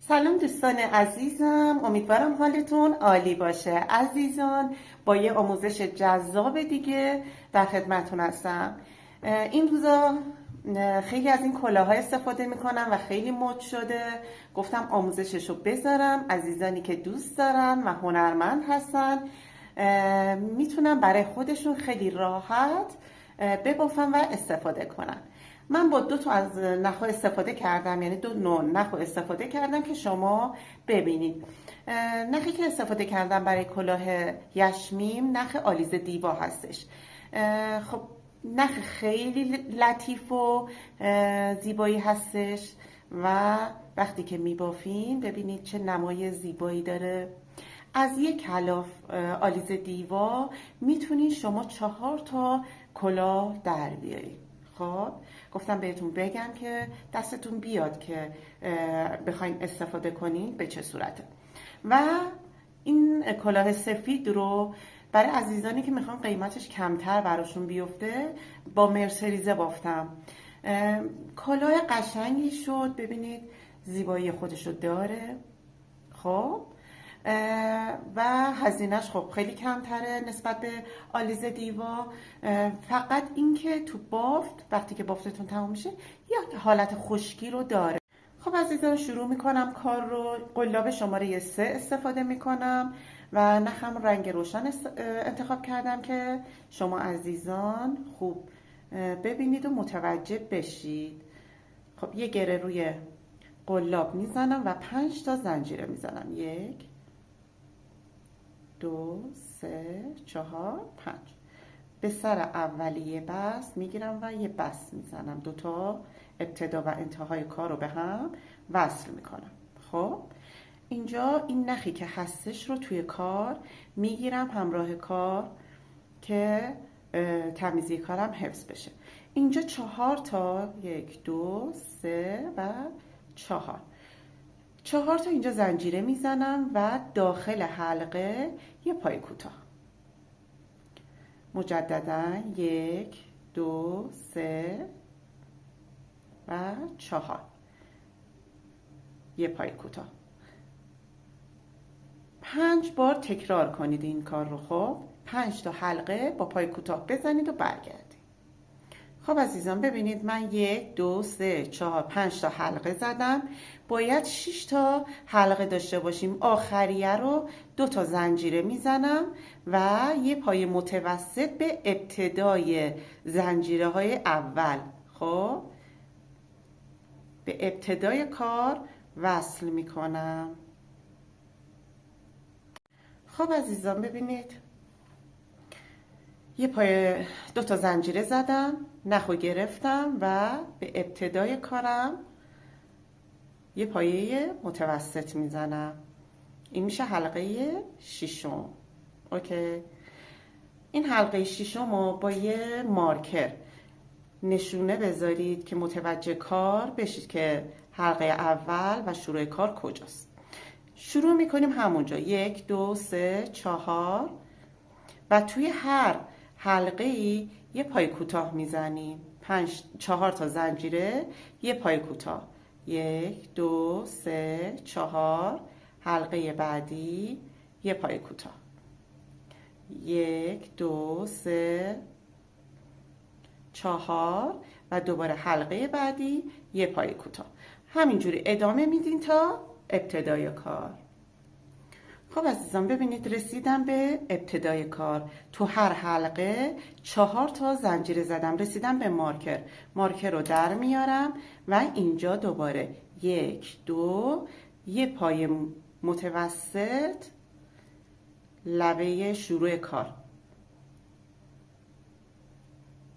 سلام دوستان عزیزم، امیدوارم حالتون عالی باشه. عزیزان، با یه آموزش جذاب دیگه در خدمتون هستم. این روزا خیلی از این کلاها استفاده میکنم و خیلی مد شده. گفتم آموزشش رو بذارم. عزیزانی که دوست دارن و هنرمند هستن میتونن برای خودشون خیلی راحت ببافن و استفاده کنن. من با دو تا از نخ استفاده کردم، یعنی دو نوع نخ استفاده کردم که شما ببینید. نخی که استفاده کردم برای کلاه یشمیم نخ آلیز دیوا هستش. خب نخ خیلی لطیف و زیبایی هستش و وقتی که میبافیم ببینید چه نمای زیبایی داره. از یک کلاف آلیز دیوا میتونید شما 4 تا کلاه در بیارید. خب گفتم بهتون بگم که دستتون بیاد که بخواین استفاده کنین به چه صورته. و این کلاه سفید رو برای عزیزانی که میخوان قیمتش کمتر براشون بیفته با مرسریزه بافتم. کلاه قشنگی شد، ببینید زیبایی خودشو داره. خب و هزینهش خب خیلی کمتره نسبت به آلیز دیوا. فقط اینکه تو بافت وقتی که بافتتون تموم میشه یه حالت خشکی رو داره. خب عزیزان، شروع میکنم کار رو. قلاب شماره 3 استفاده میکنم و نخم رنگ روشن انتخاب کردم که شما عزیزان خوب ببینید و متوجه بشید. خب یه گره روی قلاب میزنم و 5 تا زنجیره میزنم. 1 2 3 4 5. به سر اولیه بست میگیرم و یه بست میزنم. 2 تا ابتدا و انتهای کار رو به هم وصل میکنم. خب اینجا این نخی که هستش رو توی کار میگیرم همراه کار که تمیزی کارم حفظ بشه. اینجا 4 تا 1 2 3 و 4 تا اینجا زنجیره میزنم و داخل حلقه یه پای کوتاه. مجددا 1 2 3 و 4 یه پای کوتاه. 5 بار تکرار کنید این کار رو. خب 5 تا حلقه با پای کوتاه بزنید و برگردید. خب عزیزان ببینید من 1 2 3 4 5 تا حلقه زدم. باید 6 تا حلقه داشته باشیم. آخریه رو 2 تا زنجیره میزنم و یه پای متوسط به ابتدای زنجیره های اول. خب به ابتدای کار وصل میکنم. خب عزیزان ببینید یه پای 2 تا زنجیره زدم، نخو گرفتم و به ابتدای کارم یه پایه متوسط میزنم. این میشه حلقه 6. اوکی. این حلقه 6 رو با یه مارکر نشونه بذارید که متوجه کار بشید که حلقه اول و شروع کار کجاست. شروع میکنیم همونجا. 1 2 3 4 و توی هر حلقه ای یه پای کوتاه میزنیم. 4 تا زنجیره یه پای کوتاه. 1 2 3 4 حلقه بعدی یه پای کوتاه. 1 2 3 4 و دوباره حلقه بعدی یه پای کوتاه. همینجوری ادامه میدین تا ابتدای کار. خب عزیزان ببینید رسیدم به ابتدای کار. تو هر حلقه 4 تا زنجیره زدم. رسیدم به مارکر رو در میارم و اینجا دوباره 1 2 یه پای متوسط لبه شروع کار.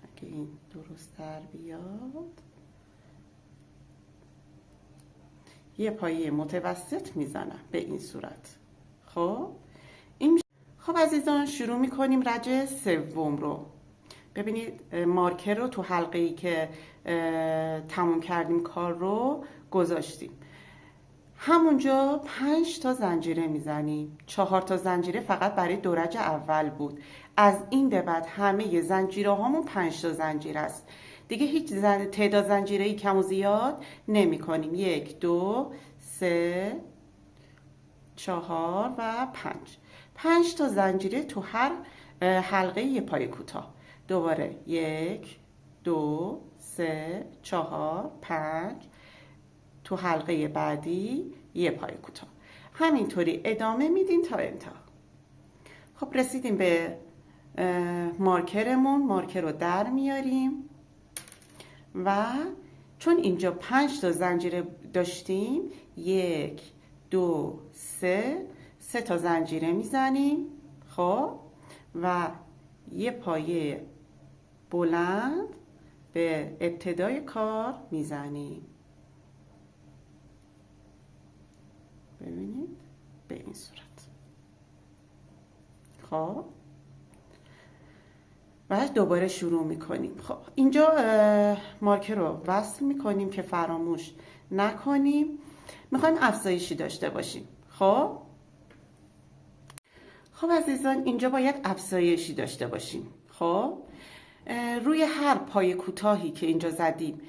اگه این درست در بیاد یه پایه متوسط میزنم به این صورت. خب خب عزیزان شروع میکنیم رج سوم رو. ببینید مارکر رو تو حلقه ای که تموم کردیم کار رو گذاشتیم. همونجا 5 تا زنجیره میزنیم. 4 تا زنجیره فقط برای دو رج اول بود. از این به بعد همه زنجیره هامون 5 تا زنجیره است. دیگه هیچ تعداد زنجیره‌ای کم و زیاد نمی کنیم. 1 2 3 4 و 5 تا زنجیره تو هر حلقه یه پای کوتاه. دوباره 1 2 3 4 5 تو حلقه بعدی یه پای کوتاه. همینطوری ادامه میدین تا انتها. خب رسیدیم به مارکرمون. مارکر رو در میاریم و چون اینجا 5 تا زنجیره داشتیم 1 2 3 تا زنجیره میزنیم. خب و یه پایه بلند به ابتدای کار میزنیم. ببینید به این صورت. خب و دوباره شروع میکنیم. خب اینجا مارکر رو وصل میکنیم که فراموش نکنیم. میخوایم افزایشی داشته باشیم. خب عزیزان اینجا باید افزایشی داشته باشیم. خب روی هر پای کوتاهی که اینجا زدیم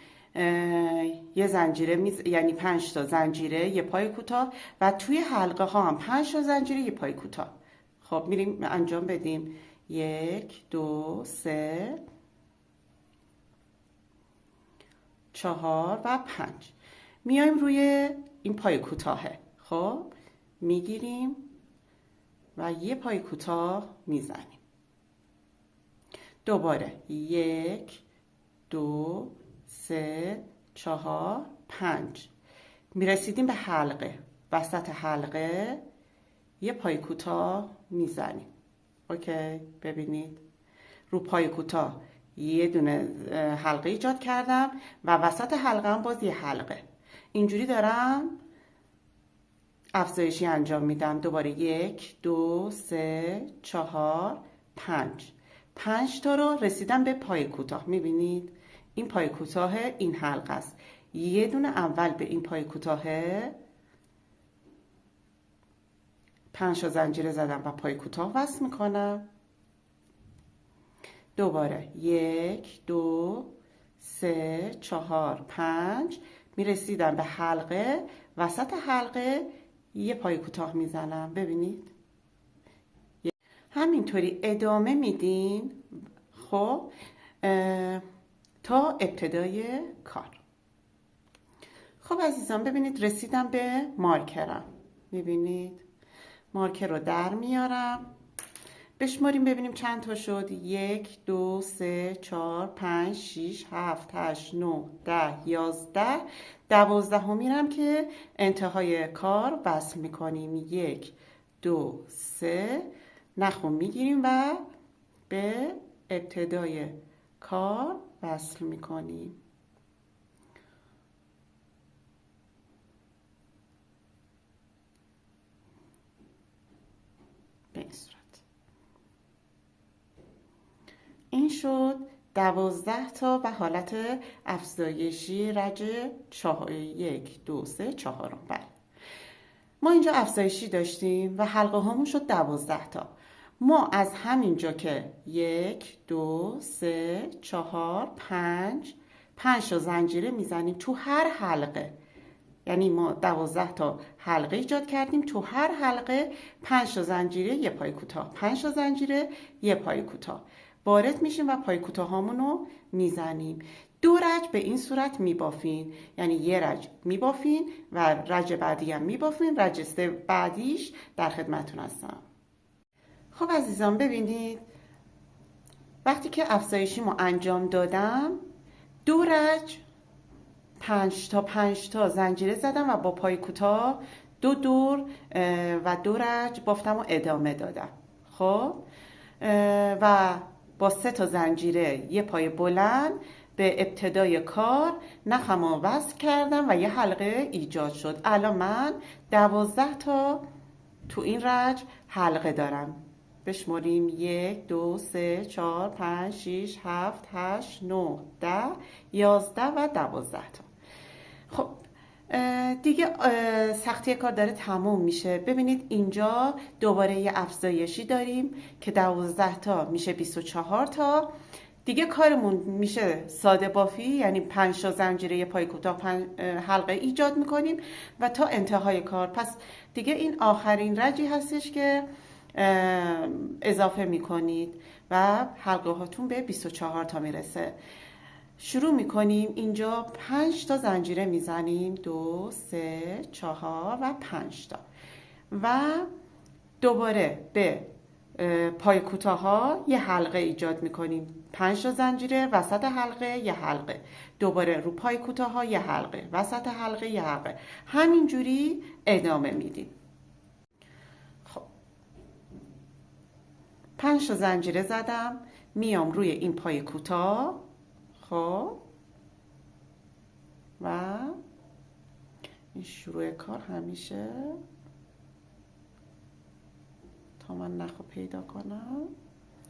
یه زنجیره یعنی 5 تا زنجیره یه پای کوتاه و توی حلقه ها هم 5 تا زنجیره یه پای کوتاه. خب میریم انجام بدیم. 1 2 3 4 و 5 میایم روی این پای کوتاهه. خب میگیریم و یه پای کوتاه میزنیم. دوباره 1 2 3 4 5 میرسیدیم به حلقه. وسط حلقه یه پای کوتاه میزنیم. اوکی ببینید رو پای کوتاه یه دونه حلقه ایجاد کردم و وسط حلقه هم باز یه حلقه. اینجوری دارم افزایشی انجام میدم. دوباره 1 2 3 4 5 تا رو رسیدم به پای کوتاه. میبینید این پای کوتاه این حلقه است. یه دونه اول به این پای کوتاه 5 تا زنجیره زدم و پای کوتاه وصل میکنم. دوباره 1 2 3 4 5 میرسیدم به حلقه. وسط حلقه یه پای کوتاه میزنم. ببینید همینطوری ادامه میدین. خب تا ابتدای کار. خب عزیزان ببینید رسیدم به مارکرم. میبینید مارکر رو در میارم. بشماریم ببینیم چند تا شد. 1 2 3 4 5 6 7 8 9 10 11 12 میرم که انتهای کار وصل میکنیم. 1 2 3 نخون میگیریم و به ابتدای کار وصل میکنیم. به این صورت. این شد 12 تا و حالت افزایشی رج 1 2 3 4. بله ما اینجا افزایشی داشتیم و حلقه هامون شد 12 تا. ما از همینجا که 1 2 3 4 5 تا زنجیره میزنیم تو هر حلقه. یعنی ما 12 تا حلقه ایجاد کردیم. تو هر حلقه 5 تا زنجیره یه پای کوتاه، 5 تا زنجیره یه پای کوتاه وارد میشیم و پای کوتاه هامونو میزنیم. 2 رج به این صورت میبافین. یعنی یه رج میبافین و رج بعدی هم میبافین. رج بعدیش در خدمتتون هستم. خب عزیزان ببینید وقتی که افزایشیمو انجام دادم 2 رج 5 تا زنجیره زدم و با پای کوتاه 2 دور و 2 رج بافتم و ادامه دادم. خب و با 3 تا زنجیره یه پای بلند به ابتدای کار نخمو وصل کردم و یه حلقه ایجاد شد. الان من 12 تا تو این رج حلقه دارم. بشماریم 1 2 3 4 5 6 7 8 9 10 11 و 12 تا. خب دیگه سختی کار داره تموم میشه. ببینید اینجا دوباره یه افزایشی داریم که 12 تا میشه 24 تا. دیگه کارمون میشه ساده بافی، یعنی 5 تا زنجیره یه پای کوتاه 5 حلقه ایجاد میکنیم و تا انتهای کار. پس دیگه این آخرین رجی هستش که اضافه میکنید و حلقه هاتون به 24 تا میرسه. شروع میکنیم اینجا 5 تا زنجیره میزنیم، 2 3 4 و 5 تا و دوباره به پای کوتاه ها یه حلقه ایجاد میکنیم، 5 تا زنجیره، وسط حلقه یه حلقه، دوباره رو پای کوتاه ها یه حلقه، وسط حلقه یه حلقه، همینجوری ادامه میدیم. خب 5 تا زنجیره زدم، میام روی این پای کوتاه، خب و این شروع کار همیشه تا من نخو پیدا کنم.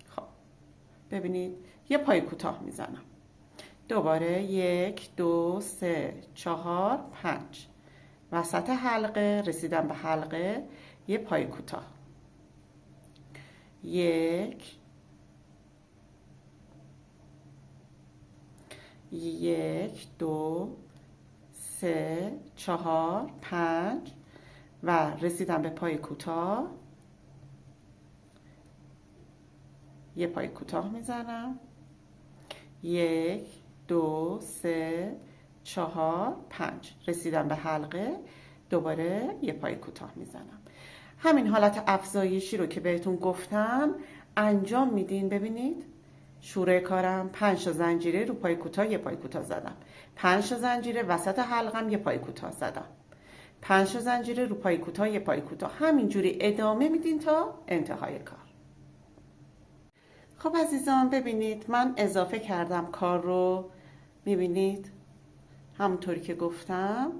خب ببینید یه پای کوتاه میزنم، دوباره 1 2 3 4 5، وسط حلقه رسیدم به حلقه یه پای کوتاه، 1 1 2 3 4 5 و رسیدم به پای کوتاه، یه پای کوتاه میزنم، 1 2 3 4 5 رسیدم به حلقه، دوباره یه پای کوتاه میزنم. همین حالت افزایشی رو که بهتون گفتم انجام میدین. ببینید شروع کارم 5 تا زنجیره رو پای کوتاه یه پای کوتاه زدم، 5 تا زنجیره وسط حلقم یه پای کوتاه زدم، 5 تا زنجیره رو پای کوتاه یه پای کوتاه، همینجوری ادامه میدین تا انتهای کار. خب عزیزان ببینید من اضافه کردم کار رو، میبینید همونطوری که گفتم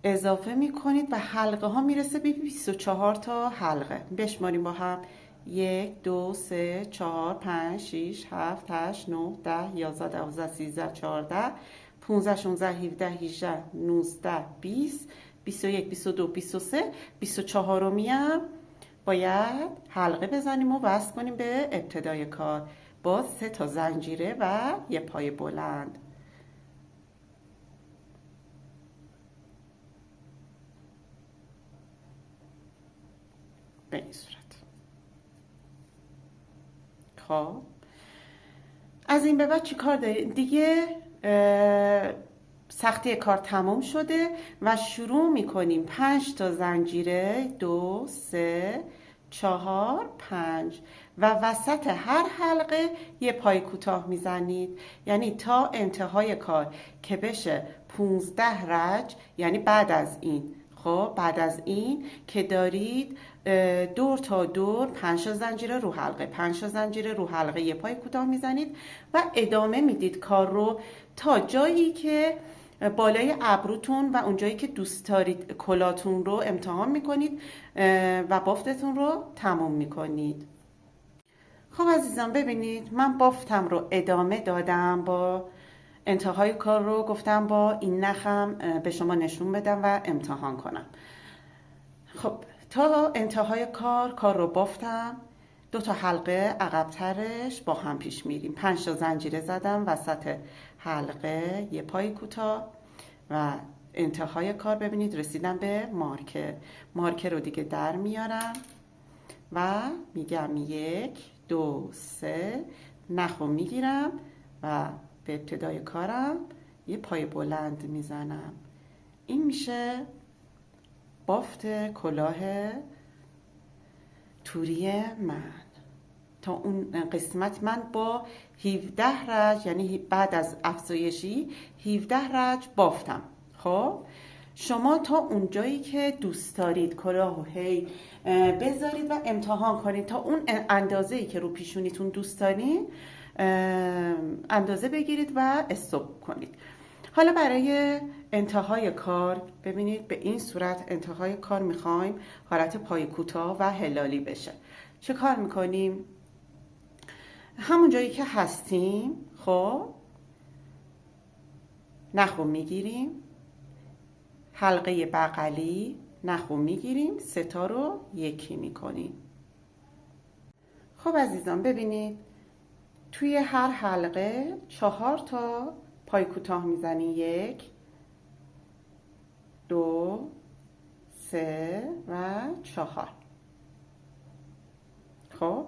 اضافه میکنید و حلقه ها میرسه به 24 تا حلقه. بشماریم با هم، 1 2 3 4 5 6 7 8 9 10 11 12 13 14 15 16 17 18 19 20 21 22 23 24 میم باید حلقه بزنیم و وصل کنیم به ابتدای کار با 3 تا زنجیره و یه پای بلند. به این صورت. خب از این به بعد چی کار داریم دیگه؟ سختی کار تمام شده و شروع میکنیم 5 تا زنجیره، 2 3 4 5 و وسط هر حلقه یه پای کوتاه میزنید، یعنی تا انتهای کار که بشه 15 رج. یعنی بعد از این، خب بعد از این که دارید دور تا دور 5 تا زنجیره رو حلقه، 5 تا زنجیره رو حلقه یه پای کوتاه میزنید و ادامه میدید کار رو تا جایی که بالای ابروتون و اون جایی که دوست دارید کلاتون رو امتحان میکنید و بافتتون رو تموم میکنید. خب عزیزان ببینید من بافتم رو ادامه دادم، با انتهای کار رو گفتم با این نخم به شما نشون بدم و امتحان کنم. خب تا انتهای کار رو بافتم، 2 تا حلقه عقب‌ترش با هم پیش میریم، 5 تا زنجیره زدم وسط حلقه یه پای کوتاه و انتهای کار ببینید رسیدم به مارکر رو دیگه در میارم و میگم 1 2 3 نخو میگیرم و به ابتدای کارم یه پای بلند میزنم. این میشه بافت کلاه توری من. تا اون قسمت من با 17 رج، یعنی بعد از افزایشی 17 رج بافتم. خب شما تا اون جایی که دوست دارید کلاهو هی بذارید و امتحان کنید تا اون اندازه‌ای که رو پیشونیتون دوست دارید اندازه بگیرید و استوب کنید. حالا برای انتهای کار ببینید به این صورت انتهای کار میخوایم حالت پای کوتاه و هلالی بشه. چه کار میکنیم؟ همون جایی که هستیم خب نخو میگیریم، حلقه بغلی نخو میگیریم، 3 تا رو یکی میکنیم. خب عزیزان ببینید توی هر حلقه 4 تا پای کوتاه میزنین. 1 2 3 و 4. خب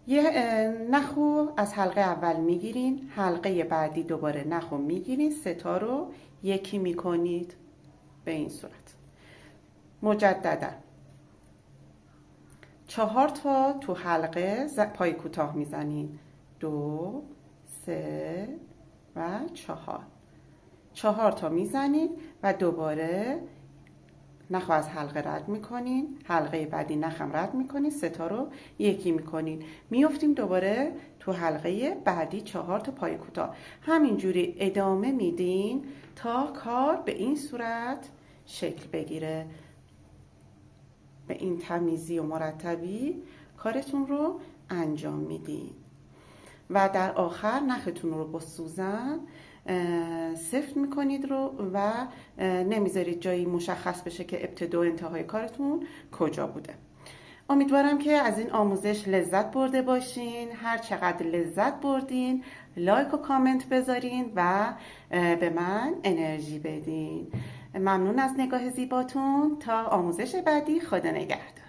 یه نخو از حلقه اول میگیرین، حلقه بعدی دوباره نخو میگیرین، 3 تا رو یکی میکنید به این صورت. مجددا 4 تا تو حلقه پای کوتاه میزنین. 2 3 و 4. 4 تا میزنید و دوباره نخو از حلقه رد میکنین، حلقه بعدی نخم رد میکنین، 3 تا رو یکی میکنین، میافتیم دوباره تو حلقه بعدی 4 تا پای کوتاه. همینجوری ادامه میدین تا کار به این صورت شکل بگیره. به این تمیزی و مرتبی کارتون رو انجام میدین و در آخر نختون رو با سوزن سفت میکنید رو و نمیذارید جایی مشخص بشه که ابتدا و انتهای کارتون کجا بوده. امیدوارم که از این آموزش لذت برده باشین. هر چقدر لذت بردین لایک و کامنت بذارین و به من انرژی بدین. ممنون از نگاه زیباتون. تا آموزش بعدی، خدا نگهدار.